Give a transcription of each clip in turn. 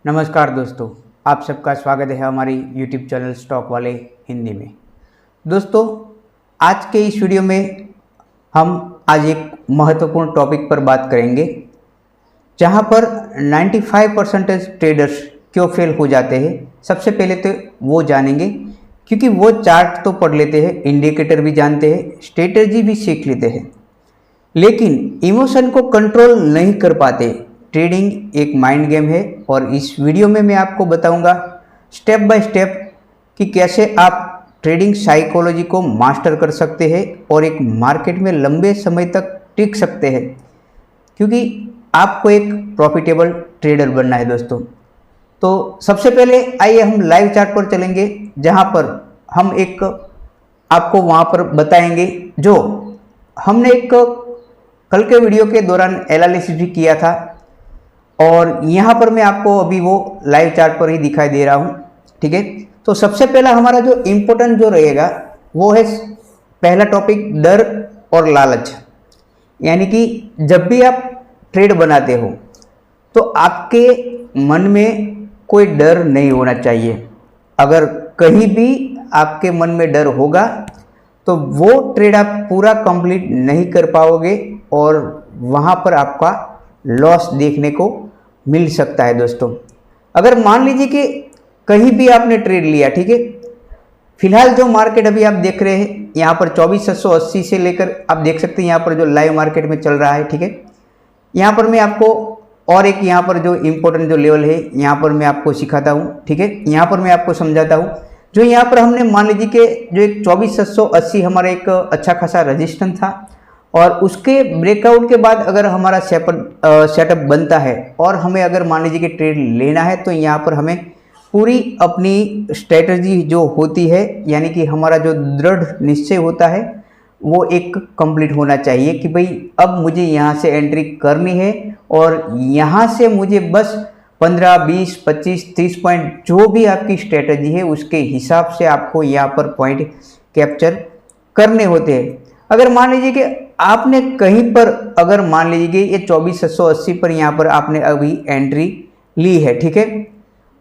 नमस्कार दोस्तों, आप सबका स्वागत है हमारी यूट्यूब चैनल स्टॉक वाले हिंदी में। दोस्तों, आज के इस वीडियो में हम आज एक महत्वपूर्ण टॉपिक पर बात करेंगे, जहां पर 95% ट्रेडर्स क्यों फेल हो जाते हैं। सबसे पहले तो वो जानेंगे, क्योंकि वो चार्ट तो पढ़ लेते हैं, इंडिकेटर भी जानते हैं, स्ट्रेटजी भी सीख लेते हैं, लेकिन इमोशन को कंट्रोल नहीं कर पाते। ट्रेडिंग एक माइंड गेम है और इस वीडियो में मैं आपको बताऊंगा स्टेप बाय स्टेप कि कैसे आप ट्रेडिंग साइकोलॉजी को मास्टर कर सकते हैं और एक मार्केट में लंबे समय तक टिक सकते हैं, क्योंकि आपको एक प्रॉफिटेबल ट्रेडर बनना है दोस्तों। तो सबसे पहले आइए हम लाइव चार्ट पर चलेंगे, जहां पर हम एक आपको वहां पर बताएंगे जो हमने एक कल के वीडियो के दौरान एनालिसिस भी किया था, और यहाँ पर मैं आपको अभी वो लाइव चार्ट पर ही दिखाई दे रहा हूँ। ठीक है, तो सबसे पहला हमारा जो इम्पोर्टेंट जो रहेगा वो है पहला टॉपिक, डर और लालच। यानी कि जब भी आप ट्रेड बनाते हो तो आपके मन में कोई डर नहीं होना चाहिए। अगर कहीं भी आपके मन में डर होगा तो वो ट्रेड आप पूरा कंप्लीट नहीं कर पाओगे और वहाँ पर आपका लॉस देखने को मिल सकता है दोस्तों। अगर मान लीजिए कि कहीं भी आपने ट्रेड लिया, ठीक है, फिलहाल जो मार्केट अभी आप देख रहे हैं यहाँ पर 24,780 से लेकर आप देख सकते हैं यहाँ पर जो लाइव मार्केट में चल रहा है। ठीक है, यहाँ पर मैं आपको और एक यहाँ पर जो इम्पोर्टेंट जो लेवल है यहाँ पर मैं आपको सिखाता हूँ। ठीक है, यहाँ पर मैं आपको समझाता हूँ। जो यहाँ पर हमने मान लीजिए कि जो एक 24,780 हमारा एक अच्छा खासा रजिस्टेंस था, और उसके ब्रेकआउट के बाद अगर हमारा सेटअप बनता है और हमें अगर मान लीजिए कि ट्रेड लेना है, तो यहाँ पर हमें पूरी अपनी स्ट्रेटजी जो होती है, यानी कि हमारा जो दृढ़ निश्चय होता है, वो एक कंप्लीट होना चाहिए कि भाई अब मुझे यहाँ से एंट्री करनी है और यहाँ से मुझे बस 15, 20, 25, 30 पॉइंट जो भी आपकी स्ट्रेटजी है उसके हिसाब से आपको यहाँ पर पॉइंट कैप्चर करने होते हैं। अगर मान लीजिए कि आपने कहीं पर अगर मान लीजिए कि ये 24,780 पर यहाँ पर आपने अभी एंट्री ली है, ठीक है,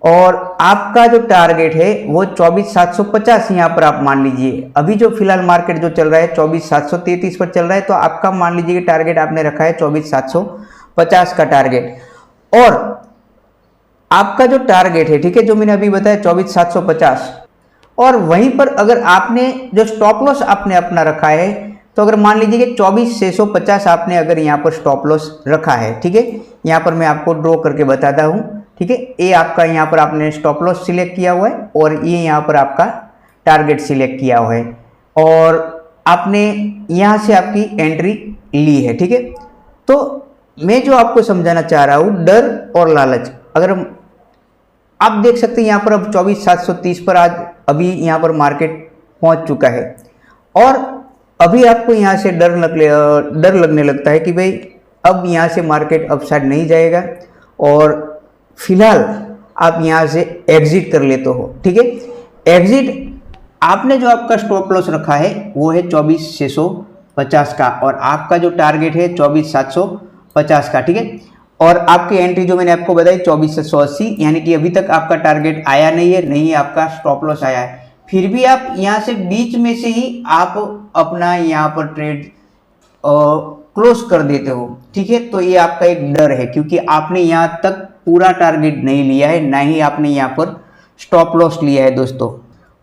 और आपका जो टारगेट है वो 24,750 यहाँ पर आप मान लीजिए, अभी जो फिलहाल मार्केट जो चल रहा है 24,733 पर चल रहा है, तो आपका मान लीजिए कि टारगेट आपने रखा है 24,750 का टारगेट, और आपका जो टारगेट है, ठीक है, जो मैंने अभी बताया 24,750, और वहीं पर अगर आपने जो स्टॉप लॉस आपने अपना रखा है, तो अगर मान लीजिए कि 24,650 आपने अगर यहाँ पर स्टॉप लॉस रखा है, ठीक है, यहाँ पर मैं आपको ड्रॉ करके बताता हूँ। ठीक है, ये आपका यहाँ पर आपने स्टॉप लॉस सिलेक्ट किया हुआ है और ये यहाँ पर आपका टारगेट सिलेक्ट किया हुआ है, और आपने यहाँ से आपकी एंट्री ली है। ठीक है, तो मैं जो आपको समझाना चाह रहा हूँ, डर और लालच, अगर आप देख सकते हैं यहाँ पर अब 24,730 पर आज अभी यहाँ पर मार्केट पहुँच चुका है, और अभी आपको यहाँ से डर लगने लगता है कि भाई अब यहाँ से मार्केट अपसाइड नहीं जाएगा, और फिलहाल आप यहाँ से एग्जिट कर लेते हो। ठीक है, एग्जिट आपने जो आपका स्टॉप लॉस रखा है वो है 24,650 का, और आपका जो टारगेट है 24,750 का। ठीक है, और आपकी एंट्री जो मैंने आपको बताई 24,180, यानी कि अभी तक आपका टारगेट आया नहीं है, नहीं आपका स्टॉप लॉस आया है, फिर भी आप यहाँ से बीच में से ही आप अपना यहाँ पर ट्रेड क्लोज कर देते हो। ठीक है, तो ये आपका एक डर है, क्योंकि आपने यहाँ तक पूरा टारगेट नहीं लिया है, ना ही आपने यहाँ पर स्टॉप लॉस लिया है दोस्तों।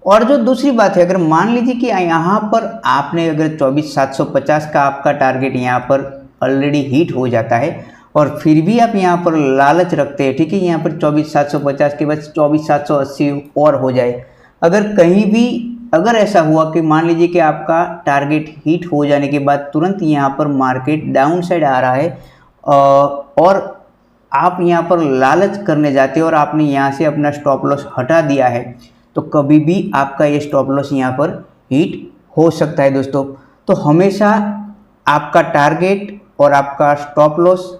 और जो दूसरी बात है, अगर मान लीजिए कि यहाँ पर आपने अगर 24,750 का आपका टारगेट यहाँ पर ऑलरेडी हिट हो जाता है, और फिर भी आप यहाँ पर लालच रखते हैं, ठीक है, यहाँ पर 24,750 के बाद 24,780 और हो जाए, अगर कहीं भी अगर ऐसा हुआ कि मान लीजिए कि आपका टारगेट हिट हो जाने के बाद तुरंत यहाँ पर मार्केट डाउन साइड आ रहा है, और आप यहाँ पर लालच करने जाते हो और आपने यहाँ से अपना स्टॉप लॉस हटा दिया है, तो कभी भी आपका ये स्टॉप लॉस यहाँ पर हिट हो सकता है दोस्तों। तो हमेशा आपका टारगेट और आपका स्टॉप लॉस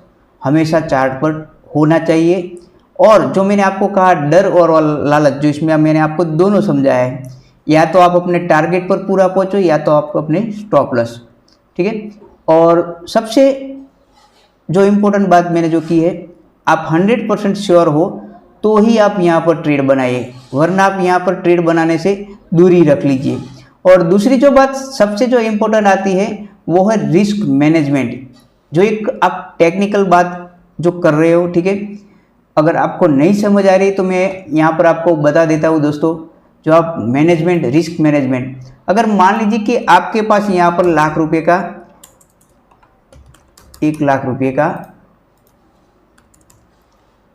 हमेशा चार्ट पर होना चाहिए। और जो मैंने आपको कहा डर और लालच, जो इसमें मैंने आपको दोनों समझाया है, या तो आप अपने टारगेट पर पूरा पहुंचो या तो आपको अपने स्टॉप लॉस। ठीक है, और सबसे जो इम्पोर्टेंट बात मैंने जो की है, आप 100% श्योर हो तो ही आप यहाँ पर ट्रेड बनाइए, वरना आप यहाँ पर ट्रेड बनाने से दूरी रख लीजिए। और दूसरी जो बात सबसे जो इम्पोर्टेंट आती है वो है रिस्क मैनेजमेंट। जो एक आप टेक्निकल बात जो कर रहे हो, ठीक है, अगर आपको नहीं समझ आ रही तो मैं यहाँ पर आपको बता देता हूँ दोस्तों। जो आप मैनेजमेंट, रिस्क मैनेजमेंट, अगर मान लीजिए कि आपके पास यहाँ पर लाख रुपए का, 1 लाख रुपए का,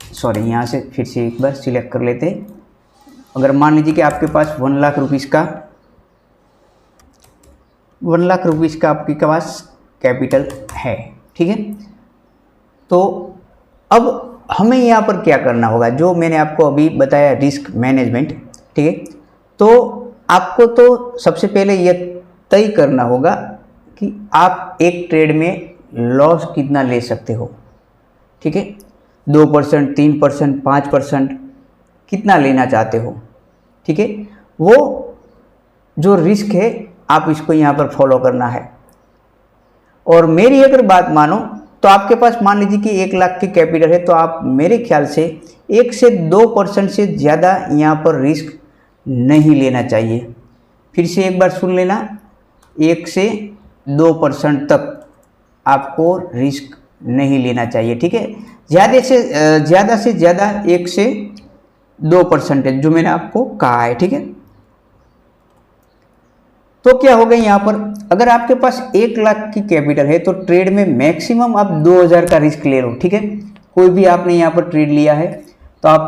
सॉरी यहाँ से फिर से एक बार सिलेक्ट कर लेते। अगर मान लीजिए कि आपके पास 1 लाख रुपीज़ का, 1 लाख रुपीज़ का आपके पास कैपिटल है, ठीक है। तो अब हमें यहाँ पर क्या करना होगा, जो मैंने आपको अभी बताया रिस्क मैनेजमेंट, ठीक है। तो आपको तो सबसे पहले यह तय करना होगा कि आप एक ट्रेड में लॉस कितना ले सकते हो, ठीक है। 2%, 3%, 5% कितना लेना चाहते हो, ठीक है। वो जो रिस्क है आप इसको यहाँ पर फॉलो करना है। और मेरी अगर बात मानो तो आपके पास मान लीजिए कि 1 लाख की कैपिटल है, तो आप मेरे ख्याल से 1 से 2% से ज़्यादा यहाँ पर रिस्क नहीं लेना चाहिए। फिर से एक बार सुन लेना, 1 से 2% तक आपको रिस्क नहीं लेना चाहिए, ठीक है। ज़्यादा से ज़्यादा 1 से 2% जो मैंने आपको कहा है, ठीक है। तो क्या होगा यहाँ पर, अगर आपके पास 1 लाख की कैपिटल है तो ट्रेड में मैक्सिमम आप 2000 का रिस्क ले लो, ठीक है। कोई भी आपने यहाँ पर ट्रेड लिया है तो आप,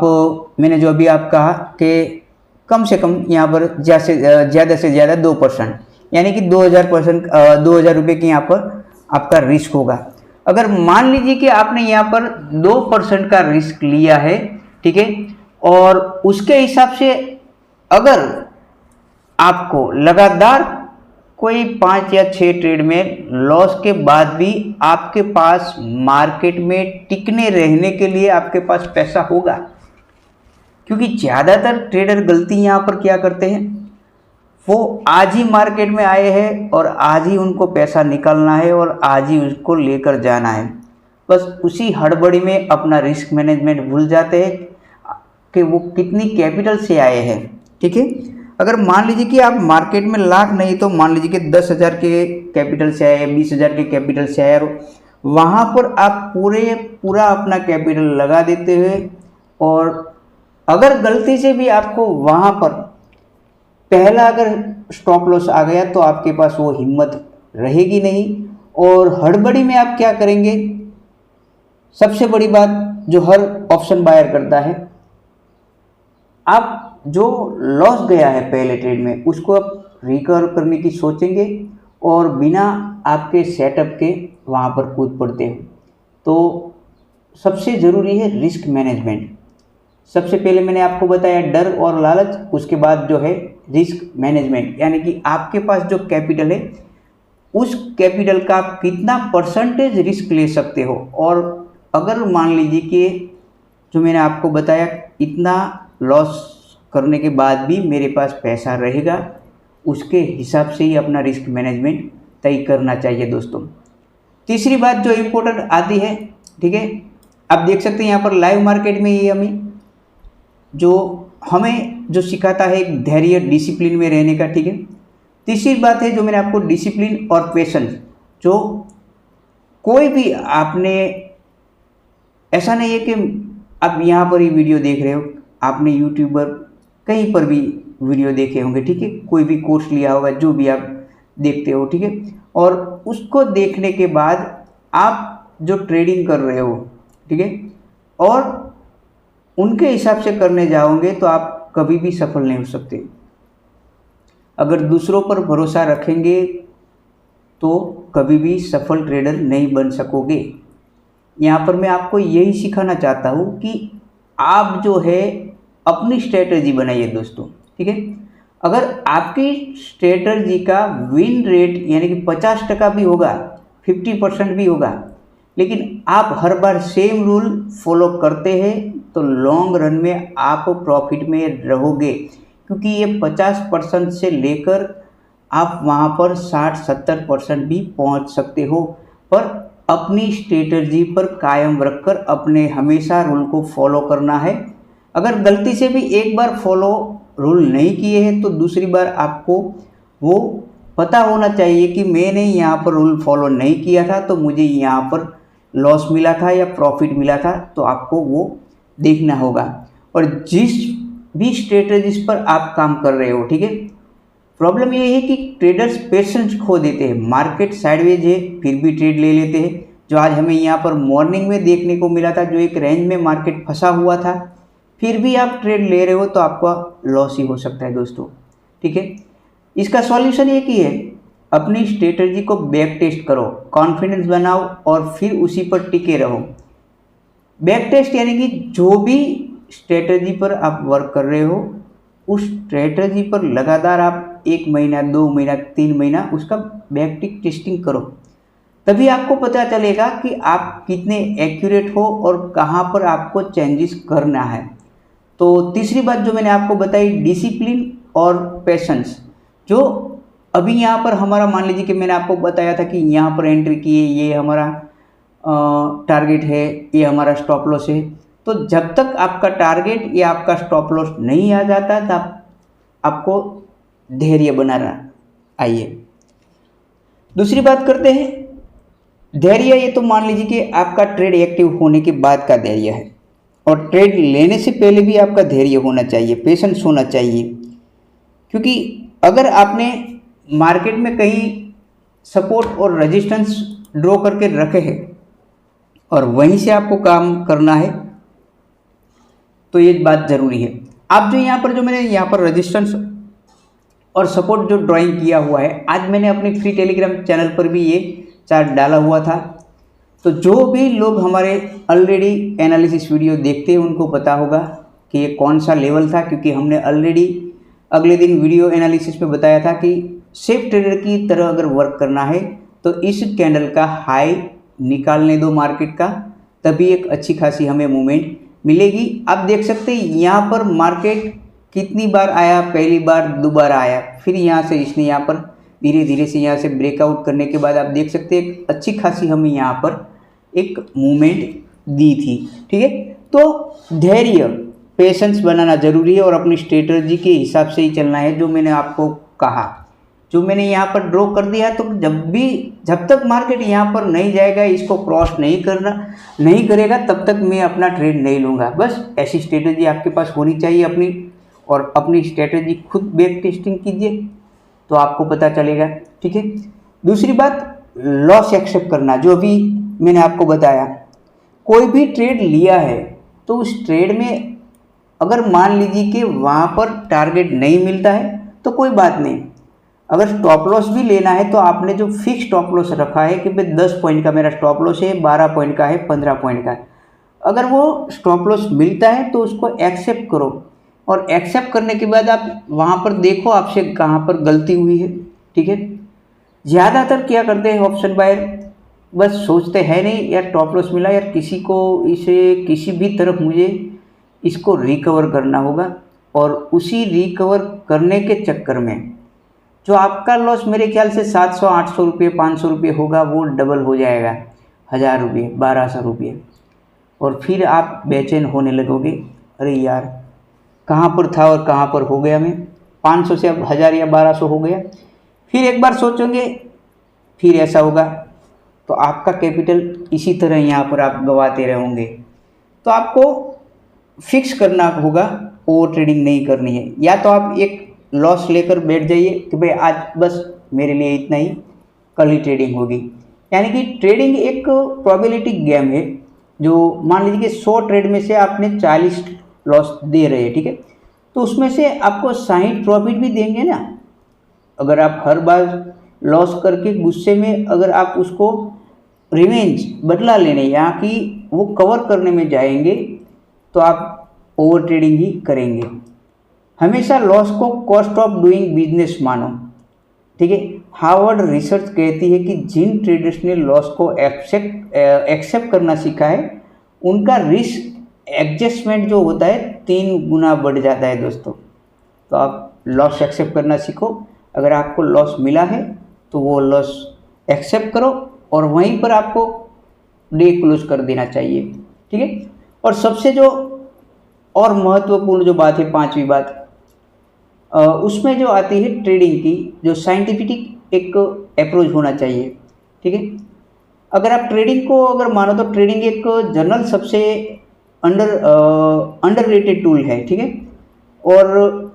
मैंने जो अभी आप कहा कि कम से कम यहाँ पर ज़्यादा से ज़्यादा 2%, यानी कि 2000 रुपये की यहाँ पर आपका रिस्क होगा। अगर मान लीजिए कि आपने यहाँ पर 2% का रिस्क लिया है, ठीक है, और उसके हिसाब से अगर आपको लगातार कोई 5 या 6 ट्रेड में लॉस के बाद भी आपके पास मार्केट में टिकने रहने के लिए आपके पास पैसा होगा, क्योंकि ज़्यादातर ट्रेडर गलती यहाँ पर क्या करते हैं, वो आज ही मार्केट में आए हैं और आज ही उनको पैसा निकालना है और आज ही उसको लेकर जाना है। बस उसी हड़बड़ी में अपना रिस्क मैनेजमेंट भूल जाते हैं कि वो कितनी कैपिटल से आए हैं, ठीक है। अगर मान लीजिए कि आप मार्केट में लाख नहीं तो मान लीजिए कि 10,000 के कैपिटल से आए, 20,000 के कैपिटल से आए, और वहाँ पर आप पूरा अपना कैपिटल लगा देते हुए, और अगर गलती से भी आपको वहाँ पर पहला अगर स्टॉप लॉस आ गया तो आपके पास वो हिम्मत रहेगी नहीं, और हड़बड़ी में आप क्या करेंगे। सबसे बड़ी बात जो हर ऑप्शन बायर करता है, आप जो लॉस गया है पहले ट्रेड में उसको आप रिकवर करने की सोचेंगे और बिना आपके सेटअप के वहाँ पर कूद पड़ते हो। तो सबसे ज़रूरी है रिस्क मैनेजमेंट। सबसे पहले मैंने आपको बताया डर और लालच, उसके बाद जो है रिस्क मैनेजमेंट, यानी कि आपके पास जो कैपिटल है उस कैपिटल का आप कितना परसेंटेज रिस्क ले सकते हो। और अगर मान लीजिए कि जो मैंने आपको बताया इतना लॉस करने के बाद भी मेरे पास पैसा रहेगा, उसके हिसाब से ही अपना रिस्क मैनेजमेंट तय करना चाहिए दोस्तों। तीसरी बात जो इम्पोर्टेंट आती है, ठीक है, आप देख सकते हैं यहाँ पर लाइव मार्केट में ये हमें जो सिखाता है एक धैर्य, डिसिप्लिन में रहने का, ठीक है। तीसरी बात है जो मैंने आपको डिसिप्लिन और पेशेंस, जो कोई भी आपने, ऐसा नहीं है कि आप यहाँ पर ही वीडियो देख रहे हो, आपने यूट्यूबर कहीं पर भी वीडियो देखे होंगे, ठीक है, कोई भी कोर्स लिया होगा, जो भी आप देखते हो, ठीक है, और उसको देखने के बाद आप जो ट्रेडिंग कर रहे हो, ठीक है, और उनके हिसाब से करने जाओगे तो आप कभी भी सफल नहीं हो सकते। अगर दूसरों पर भरोसा रखेंगे तो कभी भी सफल ट्रेडर नहीं बन सकोगे। यहाँ पर मैं आपको यही सिखाना चाहता हूँ कि आप जो है अपनी स्ट्रेटजी बनाइए दोस्तों, ठीक है। अगर आपकी स्ट्रेटजी का विन रेट यानी कि 50% भी होगा, 50% भी होगा, लेकिन आप हर बार सेम रूल फॉलो करते हैं तो लॉन्ग रन में आप प्रॉफिट में रहोगे, क्योंकि ये 50% से लेकर आप वहाँ पर 60-70% भी पहुँच सकते हो। पर अपनी स्ट्रेटजी पर कायम रखकर अपने हमेशा रूल को फॉलो करना है, अगर गलती से भी एक बार फॉलो रूल नहीं किए हैं तो दूसरी बार आपको वो पता होना चाहिए कि मैंने यहाँ पर रूल फॉलो नहीं किया था तो मुझे यहाँ पर लॉस मिला था या प्रॉफिट मिला था, तो आपको वो देखना होगा। और जिस भी स्ट्रेटजीज पर आप काम कर रहे हो, ठीक है, प्रॉब्लम ये है कि ट्रेडर्स पेशेंस खो देते हैं। मार्केट साइडवेज है फिर भी ट्रेड ले लेते हैं, जो आज हमें यहाँ पर मॉर्निंग में देखने को मिला था, जो एक रेंज में मार्केट फंसा हुआ था, फिर भी आप ट्रेड ले रहे हो तो आपका लॉस ही हो सकता है दोस्तों, ठीक है। इसका सॉल्यूशन एक ही है, अपनी स्ट्रेटजी को बैक टेस्ट करो, कॉन्फिडेंस बनाओ और फिर उसी पर टिके रहो। बैक टेस्ट यानी कि जो भी स्ट्रेटजी पर आप वर्क कर रहे हो उस स्ट्रेटजी पर लगातार आप 1 महीना 2 महीना 3 महीना उसका बैक टेस्टिंग करो, तभी आपको पता चलेगा कि आप कितने एक्यूरेट हो और कहाँ पर आपको चेंजेस करना है। तो तीसरी बात जो मैंने आपको बताई, डिसिप्लिन और पेशेंस। जो अभी यहाँ पर हमारा, मान लीजिए कि मैंने आपको बताया था कि यहाँ पर एंट्री किए, ये हमारा टारगेट है, ये हमारा स्टॉप लॉस है, तो जब तक आपका टारगेट या आपका स्टॉप लॉस नहीं आ जाता तब आपको धैर्य बनाना। आइए दूसरी बात करते हैं, धैर्य। ये तो मान लीजिए कि आपका ट्रेड एक्टिव होने के बाद का धैर्य है, और ट्रेड लेने से पहले भी आपका धैर्य होना चाहिए, पेशेंस होना चाहिए। क्योंकि अगर आपने मार्केट में कहीं सपोर्ट और रेजिस्टेंस ड्रॉ करके रखे हैं और वहीं से आपको काम करना है तो ये बात ज़रूरी है। आप जो यहाँ पर, जो मैंने यहाँ पर रेजिस्टेंस और सपोर्ट जो ड्राइंग किया हुआ है, आज मैंने अपने फ्री टेलीग्राम चैनल पर भी ये चार्ट डाला हुआ था। तो जो भी लोग हमारे ऑलरेडी एनालिसिस वीडियो देखते हैं उनको पता होगा कि ये कौन सा लेवल था, क्योंकि हमने ऑलरेडी अगले दिन वीडियो एनालिसिस में बताया था कि सेफ ट्रेडर की तरह अगर वर्क करना है तो इस कैंडल का हाई निकालने दो मार्केट का, तभी एक अच्छी खासी हमें मूवमेंट मिलेगी। आप देख सकते हैं यहाँ पर मार्केट कितनी बार आया, पहली बार दोबारा आया, फिर यहाँ से इसने यहाँ पर धीरे धीरे से यहाँ से ब्रेकआउट करने के बाद आप देख सकते हैं एक अच्छी खासी हमें यहाँ पर एक मूवमेंट दी थी, ठीक है। तो धैर्य, पेशेंस बनाना जरूरी है और अपनी स्ट्रेटजी के हिसाब से ही चलना है। जो मैंने आपको कहा, जो मैंने यहाँ पर ड्रॉ कर दिया, तो जब तक मार्केट यहाँ पर नहीं जाएगा, इसको क्रॉस नहीं करेगा, तब तक मैं अपना ट्रेड नहीं लूँगा। बस ऐसी स्ट्रेटजी आपके पास होनी चाहिए अपनी, और अपनी स्ट्रेटजी खुद बैक टेस्टिंग कीजिए तो आपको पता चलेगा, ठीक है। दूसरी बात, लॉस एक्सेप्ट करना, जो अभी मैंने आपको बताया। कोई भी ट्रेड लिया है तो उस ट्रेड में अगर मान लीजिए कि वहाँ पर टारगेट नहीं मिलता है तो कोई बात नहीं, अगर स्टॉप लॉस भी लेना है तो आपने जो फिक्स स्टॉप लॉस रखा है कि भाई 10 पॉइंट का मेरा स्टॉप लॉस है, 12 पॉइंट का है, 15 पॉइंट का है, अगर वो स्टॉप लॉस मिलता है तो उसको एक्सेप्ट करो, और एक्सेप्ट करने के बाद आप वहाँ पर देखो आपसे कहाँ पर गलती हुई है, ठीक है। ज़्यादातर क्या करते हैं ऑप्शन बायर, बस सोचते हैं नहीं यार स्टॉप लॉस मिला, यार किसी को इसे किसी भी तरफ मुझे इसको रिकवर करना होगा, और उसी रिकवर करने के चक्कर में जो आपका लॉस मेरे ख्याल से 700-800 रुपये 500 रुपये होगा, वो डबल हो जाएगा 1000 रुपये 1200 रुपये, और फिर आप बेचैन होने लगोगे, अरे यार कहाँ पर था और कहाँ पर हो गया मैं, 500 से अब 1000 या 1200 हो गया। फिर एक बार सोचोगे, फिर ऐसा होगा, तो आपका कैपिटल इसी तरह यहाँ पर आप गंवाते रहोगे। तो आपको फिक्स करना होगा, ओवर ट्रेडिंग नहीं करनी है। या तो आप एक लॉस लेकर बैठ जाइए कि भाई आज बस मेरे लिए इतना ही, कल ही ट्रेडिंग होगी। यानी कि ट्रेडिंग एक प्रोबेबिलिटी गेम है, जो मान लीजिए कि 100 ट्रेड में से आपने 40 लॉस दे रहे हैं, ठीक है, तो उसमें से आपको 60 प्रॉफिट भी देंगे ना। अगर आप हर बार लॉस करके गुस्से में अगर आप उसको रिवेंज, बदला लेने या कि वो कवर करने में जाएंगे तो आप ओवर ट्रेडिंग ही करेंगे। हमेशा लॉस को कॉस्ट ऑफ डूइंग बिजनेस मानो, ठीक है। हार्वर्ड रिसर्च कहती है कि जिन ट्रेडर्स ने लॉस को एक्सेप्ट करना सीखा है उनका रिस्क एडजस्टमेंट जो होता है 3 गुना बढ़ जाता है दोस्तों। तो आप लॉस एक्सेप्ट करना सीखो, अगर आपको लॉस मिला है तो वो लॉस एक्सेप्ट करो और वहीं पर आपको डे क्लोज कर देना चाहिए, ठीक है। और सबसे जो और महत्वपूर्ण जो बात है, पांचवी बात, उसमें जो आती है ट्रेडिंग की, जो साइंटिफिक एक अप्रोच होना चाहिए। ठीक है, अगर आप ट्रेडिंग को अगर मानो तो ट्रेडिंग एक जनरल सबसे अंडररेटेड टूल है। ठीक है, और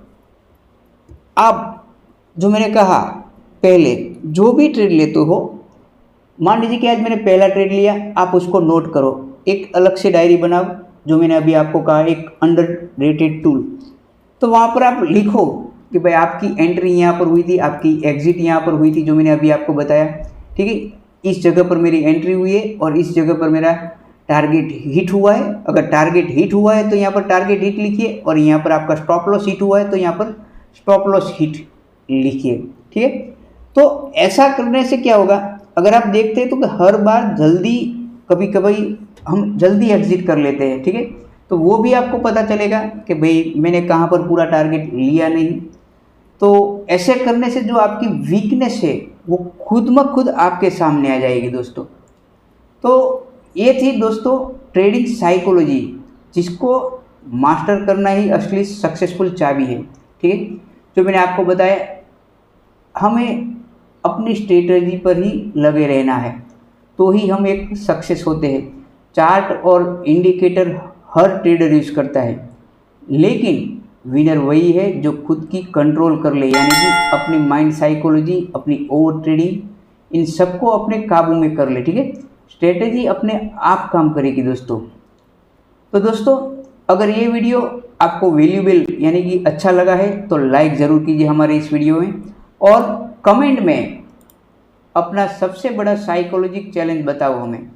आप जो मैंने कहा पहले, जो भी ट्रेड लेते हो, मान लीजिए कि आज मैंने पहला ट्रेड लिया, आप उसको नोट करो, एक अलग से डायरी बनाओ, जो मैंने अभी आपको कहा एक अंडररेटेड टूल। तो वहाँ पर आप लिखो कि भाई आपकी एंट्री यहाँ पर हुई थी, आपकी एग्जिट यहाँ पर हुई थी, जो मैंने अभी आपको बताया। ठीक है, इस जगह पर मेरी एंट्री हुई है और इस जगह पर मेरा टारगेट हिट हुआ है। अगर टारगेट हिट हुआ है तो यहाँ पर टारगेट हिट लिखिए, और यहाँ पर आपका स्टॉप लॉस हिट हुआ है तो यहाँ पर स्टॉप लॉस हिट लिखिए। ठीक है, तो ऐसा करने से क्या होगा, अगर आप देखते हैं तो हर बार जल्दी, कभी कभी हम जल्दी एग्जिट कर लेते हैं। ठीक है, तो वो भी आपको पता चलेगा कि भाई मैंने कहाँ पर पूरा टारगेट लिया नहीं। तो ऐसे करने से जो आपकी वीकनेस है वो खुद ब खुद आपके सामने आ जाएगी दोस्तों। तो ये थी दोस्तों ट्रेडिंग साइकोलॉजी, जिसको मास्टर करना ही असली सक्सेसफुल चाबी है। ठीक है, जो मैंने आपको बताया, हमें अपनी स्ट्रेटजी पर ही लगे रहना है, तो ही हम एक सक्सेस होते हैं। चार्ट और इंडिकेटर हर ट्रेडर यूज करता है, लेकिन विनर वही है जो खुद की कंट्रोल कर ले, यानी कि अपनी माइंड साइकोलॉजी, अपनी ओवर ट्रेडिंग, इन सबको अपने काबू में कर ले। ठीक है, स्ट्रेटजी अपने आप काम करेगी दोस्तों। तो दोस्तों, अगर ये वीडियो आपको वैल्यूएबल यानी कि अच्छा लगा है तो लाइक ज़रूर कीजिए हमारे इस वीडियो में, और कमेंट में अपना सबसे बड़ा साइकोलॉजिक चैलेंज बताओ हमें।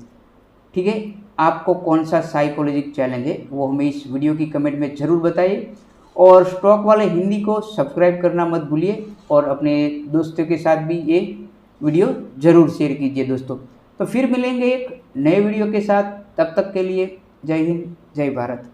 ठीक है, आपको कौन सा साइकोलॉजिक चैलेंज है वो हमें इस वीडियो की कमेंट में ज़रूर बताइए। और स्टॉक वाले हिंदी को सब्सक्राइब करना मत भूलिए, और अपने दोस्तों के साथ भी ये वीडियो ज़रूर शेयर कीजिए दोस्तों। तो फिर मिलेंगे एक नए वीडियो के साथ, तब तक के लिए जय हिंद, जय भारत।